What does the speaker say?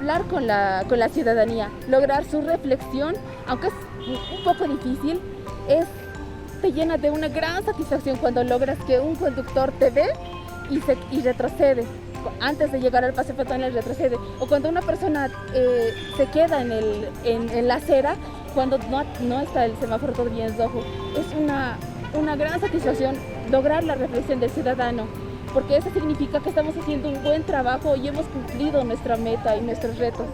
hablar con la ciudadanía, lograr su reflexión, aunque es un poco difícil, te llena de una gran satisfacción cuando logras que un conductor te ve y retrocede. Antes de llegar al paso peatonal retrocede. O cuando una persona se queda en la acera, cuando no está el semáforo todavía en rojo. Es una gran satisfacción lograr la reflexión del ciudadano, porque eso significa que estamos haciendo un buen trabajo y hemos cumplido nuestra meta y nuestros retos.